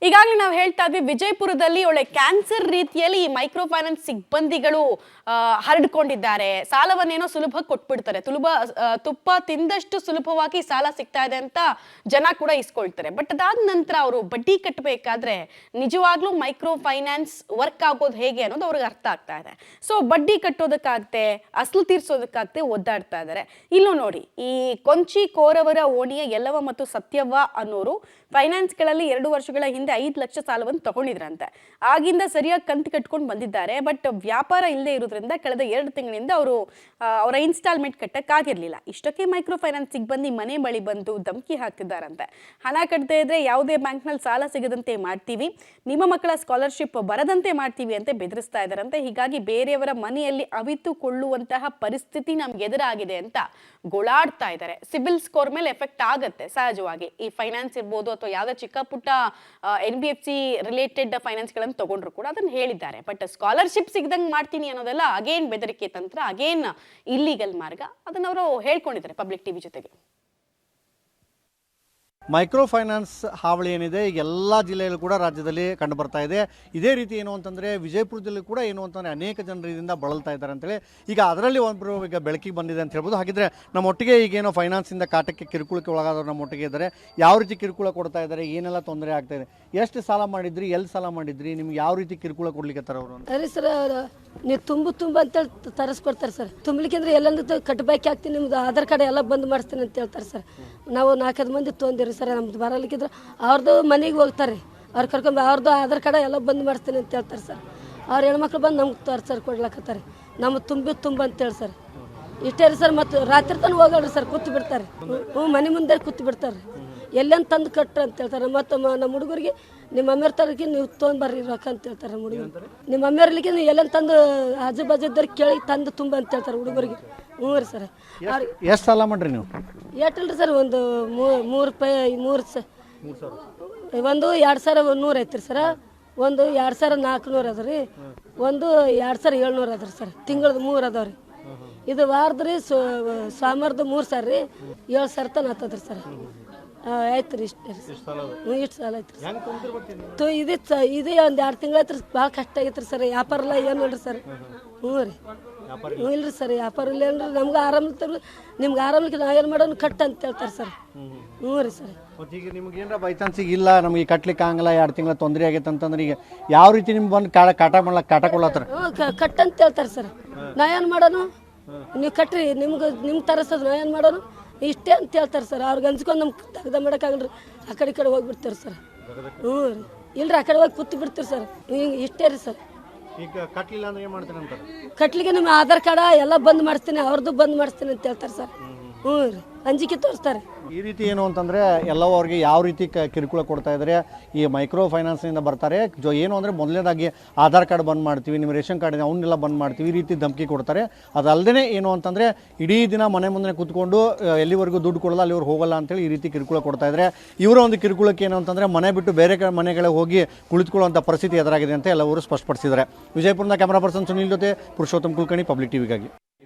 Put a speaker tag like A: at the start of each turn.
A: ಈಗಾಗಲೇ ನಾವು ಹೇಳ್ತಾ ಇದ್ವಿ ವಿಜಯಪುರದಲ್ಲಿ ಒಳ್ಳೆ ಕ್ಯಾನ್ಸರ್ ರೀತಿಯಲ್ಲಿ ಈ ಮೈಕ್ರೋ ಫೈನಾನ್ಸ್ ಸಿಬ್ಬಂದಿಗಳು ಹರಡಿಕೊಂಡಿದ್ದಾರೆ. ಸಾಲವನ್ನೇನೋ ಸುಲಭವಾಗಿ ಕೊಟ್ಬಿಡ್ತಾರೆ. ತುಪ್ಪ ತಿಂದಷ್ಟು ಸುಲಭವಾಗಿ ಸಾಲ ಸಿಗ್ತಾ ಇದೆ ಅಂತ ಜನ ಕೂಡ ಇಸ್ಕೊಳ್ತಾರೆ. ಬಟ್ ಅದಾದ ನಂತರ ಅವರು ಬಡ್ಡಿ ಕಟ್ಟಬೇಕಾದ್ರೆ ನಿಜವಾಗ್ಲೂ ಮೈಕ್ರೋ ಫೈನಾನ್ಸ್ ವರ್ಕ್ ಆಗೋದು ಹೇಗೆ ಅನ್ನೋದು ಅವ್ರಿಗೆ ಅರ್ಥ ಆಗ್ತಾ ಇದೆ. ಸೊ ಬಡ್ಡಿ ಕಟ್ಟೋದಕ್ಕಾಗತ್ತೆ, ಅಸಲು ತೀರ್ಸೋದಕ್ಕಾಗತ್ತೆ ಒದ್ದಾಡ್ತಾ ಇದ್ದಾರೆ. ಇಲ್ಲೂ ನೋಡಿ, ಈ ಕೊಂಚಿ ಕೋರವರ ಓಣಿಯ ಯಲ್ಲವ ಮತ್ತು ಸತ್ಯವ್ವ ಅನ್ನೋರು ಫೈನಾನ್ಸ್ಗಳಲ್ಲಿ 2 ವರ್ಷಗಳ ಹಿಂದೆ 5 ಲಕ್ಷ ಸಾಲವನ್ನು ತಗೊಂಡಿದ್ರಂತೆ. ಆಗಿಂದ ಸರಿಯಾಗಿ ಕಂತು ಕಟ್ಕೊಂಡು ಬಂದಿದ್ದಾರೆ. ಬಟ್ ವ್ಯಾಪಾರ ಇಲ್ಲದೆ ಇರೋದ್ರಿಂದ ಕಳೆದ 2 ತಿಂಗಳಿಂದ ಅವರ ಇನ್ಸ್ಟಾಲ್ಮೆಂಟ್ ಕಟ್ಟಕ್ಕಾಗಿರ್ಲಿಲ್ಲ. ಇಷ್ಟಕ್ಕೆ ಮೈಕ್ರೋ ಫೈನಾನ್ಸ್ ಸಿಬ್ಬಂದಿ ಮನೆ ಬಳಿ ಬಂದು ಧಮಕಿ ಹಾಕ್ತಿದ್ದಾರಂತೆ. ಹಣ ಕಟ್ಟದೇ ಇದ್ರೆ ಯಾವುದೇ ಬ್ಯಾಂಕ್ನಲ್ಲಿ ಸಾಲ ಸಿಗದಂತೆ ಮಾಡ್ತೀವಿ, ನಿಮ್ಮ ಮಕ್ಕಳ ಸ್ಕಾಲರ್ಶಿಪ್ ಬರದಂತೆ ಮಾಡ್ತೀವಿ ಅಂತ ಬೆದರಿಸ್ತಾ ಇದ್ದಾರಂತೆ. ಹೀಗಾಗಿ ಬೇರೆಯವರ ಮನೆಯಲ್ಲಿ ಅವಿತುಕೊಳ್ಳುವಂತಹ ಪರಿಸ್ಥಿತಿ ನಮ್ಗೆ ಎದುರಾಗಿದೆ ಅಂತ ಗೋಳಾಡ್ತಾ ಇದ್ದಾರೆ. ಸಿಬಿಲ್ ಸ್ಕೋರ್ ಮೇಲೆ ಎಫೆಕ್ಟ್ ಆಗುತ್ತೆ ಸಹಜವಾಗಿ. ಈ ಫೈನಾನ್ಸ್ ಇರ್ಬೋದು ಅಥವಾ ಯಾವುದೇ ಚಿಕ್ಕ ಪುಟ್ಟ NBFC ರಿಲೇಟೆಡ್ ಫೈನಾನ್ಸ್ ಗಳನ್ನು ತಗೊಂಡ್ರು ಕೂಡ ಅದನ್ನ ಹೇಳಿದ್ದಾರೆ. ಬಟ್ ಸ್ಕಾಲರ್ಶಿಪ್ ಸಿಗದಂಗೆ ಮಾಡ್ತೀನಿ ಅನ್ನೋದೆಲ್ಲ ಅಗೇನ್ ಬೆದರಿಕೆ ತಂತ್ರ, ಅಗೇನ್ ಇಲ್ಲಿಗಲ್ ಮಾರ್ಗ. ಅದನ್ನ ಅವರು ಹೇಳ್ಕೊಂಡಿದ್ದಾರೆ ಪಬ್ಲಿಕ್ ಟಿವಿ ಜೊತೆಗೆ.
B: ಮೈಕ್ರೋ ಫೈನಾನ್ಸ್ ಹಾವಳಿ ಏನಿದೆ ಈಗ ಎಲ್ಲ ಜಿಲ್ಲೆಯಲ್ಲೂ ಕೂಡ ರಾಜ್ಯದಲ್ಲಿ ಕಂಡು ಬರ್ತಾ ಇದೆ. ಇದೇ ರೀತಿ ಏನು ಅಂತಂದರೆ ವಿಜಯಪುರದಲ್ಲಿ ಕೂಡ ಏನು ಅಂತಂದರೆ ಅನೇಕ ಜನರು ಇದರಿಂದ ಬಳಲ್ತಾ ಇದ್ದಾರೆ ಅಂತೇಳಿ ಈಗ ಅದರಲ್ಲಿ ಒಬ್ಬರು ಈಗ ಬೆಳಕಿಗೆ ಬಂದಿದೆ ಅಂತ ಹೇಳ್ಬೋದು. ಹಾಗಿದ್ರೆ ನಮ್ಮೊಟ್ಟಿಗೆ ಈಗೇನೋ ಫೈನಾನ್ಸಿಂದ ಕಾಟಕ್ಕೆ ಕಿರುಕುಳಕ್ಕೆ ಒಳಗಾದವರು ನಮ್ಮೊಟ್ಟಿಗೆ ಇದ್ದಾರೆ. ಯಾವ ರೀತಿ ಕಿರುಕುಳ ಕೊಡ್ತಾ ಇದ್ದಾರೆ, ಏನೆಲ್ಲ ತೊಂದರೆ ಆಗ್ತಾ ಇದೆ, ಎಷ್ಟು ಸಾಲ ಮಾಡಿದ್ರಿ, ಎಲ್ಲಿ ಸಾಲ ಮಾಡಿದ್ರಿ, ನಿಮ್ಗೆ ಯಾವ ರೀತಿ ಕಿರುಕುಳ ಕೊಡ್ಲಿಕ್ಕೆ ಅವರು?
C: ಅದೇ ಸರ್, ನೀವು ತುಂಬ ಅಂತೇಳಿ ತರಿಸ್ಕೊಡ್ತಾರೆ ಸರ್. ತುಂಬಲಿಕ್ಕೆ ಅಂದ್ರೆ ಎಲ್ಲೊಂದು ಕಟ್ಟಬೇಕು ಆಗ್ತೀನಿ, ನಿಮ್ದು ಆಧಾರ್ ಕಾರ್ಡ್ ಎಲ್ಲ ಬಂದ್ ಮಾಡಿಸ್ತೀನಿ ಅಂತ ಹೇಳ್ತಾರೆ ಸರ್. ನಾವು 4-5 ಮಂದಿ ತೊಗೊಂಡಿರಿ ಸರ್. ನಮ್ದು ಬರಲಿಕ್ಕಿದ್ರೆ ಅವ್ರದ್ದು ಮನೆಗೆ ಹೋಗ್ತಾರೆ, ಅವ್ರು ಕರ್ಕೊಂಡು ಅವ್ರದ್ದು ಆಧಾರ್ ಕಾರ್ಡ್ ಎಲ್ಲ ಬಂದ್ ಮಾಡಿಸ್ತೀನಿ ಅಂತ ಹೇಳ್ತಾರೆ ಸರ್. ಅವ್ರ ಹೆಣ್ಮಕ್ಳು ಬಂದು ನಮ್ಗೆ ತರ್ಸರ್ ಕೊಡ್ಲಾಕತ್ತಾರೆ. ನಮ್ಮ ತುಂಬ ಅಂತೇಳಿ ಸರ್. ಇಷ್ಟೇ ರೀ ಸರ್. ಮತ್ತು ರಾತ್ರಿ ತನಕ ಹೋಗಲ್ರಿ ಸರ್, ಕೂತು ಬಿಡ್ತಾರೆ. ಮನೆ ಮುಂದೆ ಕೂತು ಬಿಡ್ತಾರೆ. ಎಲ್ಲೆಂದು ತಂದು ಕಟ್ಟ್ರಿ ಅಂತ ಹೇಳ್ತಾರೆ. ಮತ್ತು ನಮ್ಮ ಹುಡುಗರಿಗೆ ನಿಮ್ಮ ಅಮ್ಮೇರ್ ತರಕ್ಕೆ ನೀವು ತೊಗೊಂಡು ಬರ್ರಿ ರೊಕ್ಕ ಅಂತ ಹೇಳ್ತಾರೆ. ನಮ್ಮ ಹುಡುಗರು ನಿಮ್ಮ ಅಮ್ಮೇರ್ಲಿಕ್ಕೆ ನೀವು ಎಲ್ಲೆಂದು ತಂದು ಆಜು ಬಾಜು ಇದ್ದವ್ರಿಗೆ ಕೇಳಿ ತಂದು ತುಂಬ ಅಂತ ಹೇಳ್ತಾರೆ ಹುಡುಗರಿಗೆ. ಹ್ಞೂ ರೀ ಸರ್.
B: ಎಷ್ಟು ಸಾಲ ಮಾಡ್ರಿ ನೀವು?
C: ಏಟಲ್ರಿ ಸರ್, ಒಂದು 3 ರೂಪಾಯಿ 3 ಒಂದು 2,100 ಐತ್ರಿ ಸರ್. ಒಂದು 2,400 ಅದ ರೀ. ಒಂದು 2,700 ಅದ ರೀ ಸರ್. ತಿಂಗಳದ 3 ಅದಾವ ರೀ. ಇದು ವಾರದ ರೀ ಸೋಮವಾರದ 3 ಸಾವಿರ ರೀ. 7 ಸಾವಿರ ತನಕ ಆತದ್ರಿ ಸರ್. ಆಯ್ತು ರೀ. ಇಷ್ಟು ಸಾಲ ಐತ್ರಿ ಇದೇ ಒಂದು 2 ತಿಂಗಳು ಐತ್ರಿ. ಭಾಳ ಕಷ್ಟ ಆಗೈತ್ರಿ ಸರ್. ವ್ಯಾಪಾರ ಎಲ್ಲ ಏನು ನೋಡ್ರಿ ಸರ್. ಹ್ಞೂ ರೀ. ಇಲ್ರಿ ಸರ್, ವ್ಯಾಪಾರ ಇಲ್ಲ ಏನ್ರಿ. ನಮ್ಗೆ ಆರಾಮ ಇರ್ತಾರೆ, ನಿಮ್ಗೆ ಆರಾಮಕ್ಕೆ ನಾವೇನು ಮಾಡೋನು ಕಟ್ಟ ಅಂತ ಹೇಳ್ತಾರೆ ಸರ್. ಹ್ಞೂ ರೀ ಸರ್.
B: ಈಗ ನಿಮ್ಗೆ ಏನಾರ ಬೈ ಚಾನ್ಸಿಗೆ ಇಲ್ಲ ನಮಗೆ ಕಟ್ಲಿಕ್ಕೆ ಆಗಲ್ಲ, 2 ತಿಂಗಳ ತೊಂದರೆ ಆಗೈತೆ ಅಂತಂದ್ರೆ ಈಗ ಯಾವ ರೀತಿ ನಿಮ್ಗೆ ಬಂದು ಕಾಟ ಕೊಡ್ಲತ್ತಾರೆ?
C: ಕಟ್ಟ ಅಂತ ಹೇಳ್ತಾರೆ ಸರ್. ನಾವೇನು ಮಾಡೋನು, ನೀವು ಕಟ್ರಿ, ನಿಮ್ಗೆ ತರಿಸೋದು ನಾವೇನು ಮಾಡೋನು ಇಷ್ಟೇ ಅಂತ ಹೇಳ್ತಾರೆ ಸರ್. ಅವ್ರಿಗೆ ಅನ್ಸ್ಕೊಂಡು ನಮ್ಗೆ ತೆಗ್ದ ಮಾಡೋಕ್ಕಾಗಲ್ರಿ. ಆ ಕಡೆ ಹೋಗ್ಬಿಡ್ತೀರಿ ಸರ್. ಹ್ಞೂ ರೀ. ಇಲ್ರಿ, ಆ ಕಡೆ ಹೋಗಿ ಕೂತು ಬಿಡ್ತೀರಿ ಸರ್. ಹಿಂಗೆ ಇಷ್ಟೇ ರೀ ಸರ್.
B: ಈಗ ಕಟ್ಲಿಲ್ಲ ಅಂದ್ರೆ ಏನು ಮಾಡ್ತೀನಿ ಅಂತಾರೆ?
C: ಕಟ್ಲಿಕ್ಕೆ ನಿಮ್ಮ ಆಧಾರ್ ಕಾರ್ಡ ಎಲ್ಲ ಬಂದ್ ಮಾಡಿಸ್ತೀನಿ, ಅವ್ರದ್ದು ಬಂದ್ ಮಾಡಿಸ್ತೀನಿ ಅಂತ ಹೇಳ್ತಾರೆ ಸರ್. ಹ್ಞೂ ರೀ. ಅಂಜಿಕೆ ತೋರಿಸ್ತಾರೆ.
B: ಈ ರೀತಿ ಏನು ಅಂತಂದರೆ ಎಲ್ಲವೂ ಅವ್ರಿಗೆ ಯಾವ ರೀತಿ ಕಿರುಕುಳ ಕೊಡ್ತಾ ಇದ್ದಾರೆ. ಈ ಮೈಕ್ರೋ ಫೈನಾನ್ಸ್ನಿಂದ ಬರ್ತಾರೆ. ಏನು ಅಂದರೆ ಮೊದಲನೇದಾಗಿ ಆಧಾರ್ ಕಾರ್ಡ್ ಬಂದ್ ಮಾಡ್ತೀವಿ, ನಿಮ್ಮ ರೇಷನ್ ಕಾರ್ಡ್ ಇದೆ ಅವನ್ನೆಲ್ಲ ಬಂದ್ ಮಾಡ್ತೀವಿ, ಈ ರೀತಿ ಧಮಕಿ ಕೊಡ್ತಾರೆ. ಅದಲ್ಲದೆ ಏನು ಅಂತಂದರೆ ಇಡೀ ದಿನ ಮನೆ ಮುಂದೆ ಕೂತ್ಕೊಂಡು ಎಲ್ಲಿವರೆಗೂ ದುಡ್ಡು ಕೊಡಲ್ಲ ಅಲ್ಲಿವರೆಗೂ ಹೋಗಲ್ಲ ಅಂತೇಳಿ ಈ ರೀತಿ ಕಿರುಕುಳ ಕೊಡ್ತಾ ಇದ್ದಾರೆ. ಇವರ ಒಂದು ಕಿರುಕುಳಕ್ಕೆ ಏನು ಅಂತಂದರೆ ಮನೆ ಬಿಟ್ಟು ಬೇರೆ ಮನೆಗಳಿಗೆ ಹೋಗಿ ಕುಳಿತುಕೊಳ್ಳುವಂಥ ಪರಿಸ್ಥಿತಿ ಎದುರಾಗಿದೆ ಅಂತ ಎಲ್ಲವರು ಸ್ಪಷ್ಟಪಡಿಸಿದ್ದಾರೆ. ವಿಜಯಪುರದ ಕ್ಯಾಮರಾ ಪರ್ಸನ್ ಸುನಿಲ್ ಜೊತೆ ಪುರುಷೋತ್ತಮ್ ಕುಲಕರ್ಣಿ, ಪಬ್ಲಿಕ್ ಟಿವಿಗಾಗಿ.